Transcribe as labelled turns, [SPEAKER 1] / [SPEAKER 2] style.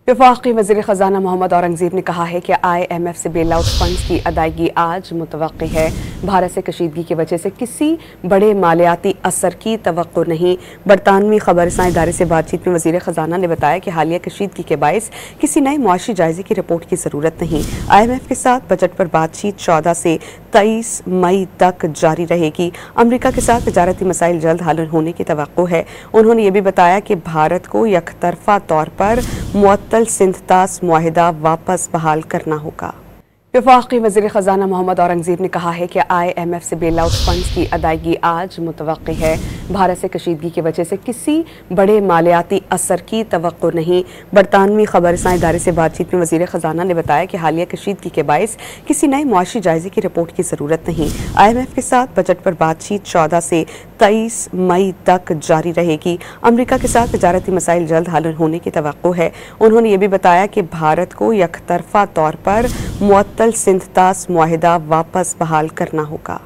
[SPEAKER 1] वफाकी वज़ीर ख़ज़ाना मोहम्मद औरंगज़ेब ने कहा है कि IMF से बेल आउट फंड्स की अदायगी आज मुतवक्की है। भारत से कशीदगी की वजह से किसी बड़े मालियाती असर की तवक्को नहीं। बरतानवी खबरसां इदारे से बातचीत में वज़ीर ख़ज़ाना ने बताया कि हालिया कशीदगी के बायस किसी नए मुआशी जायजे की रिपोर्ट की ज़रूरत नहीं। IMF के साथ बजट पर बातचीत 14 से 23 मई तक जारी रहेगी। अमरीका के साथ तजारती मसाइल जल्द हल होने की तवक्को है। उन्होंने ये भी बताया कि भारत को यकतरफा तौर पर मुअत्तल सिंध-तास मुआहिदा वापस बहाल करना होगा। वफाकी वज़ीर ख़ज़ाना मोहम्मद औरंगज़ेब ने कहा है कि IMF से बेल आउट फंड्स की अदायगी आज मुतवक्की है। भारत से कशीदगी की वजह से किसी बड़े मालियाती असर की तवक्को नहीं। बरतानवी खबरसां इदारे से बातचीत में वज़ीर ख़ज़ाना ने बताया कि हालिया कशीदगी के बायस किसी नए मुआशी जायजे की रिपोर्ट की ज़रूरत नहीं। IMF के साथ बजट पर बातचीत 14 से 23 मई तक जारी रहेगी। अमरीका के साथ तजारती मसाइल जल्द हल होने की तवक्को है। उन्होंने ये भी बताया कि भारत को यकतरफा तौर पर मुअत्तल सिंध-तास मुआहिदा वापस बहाल करना होगा।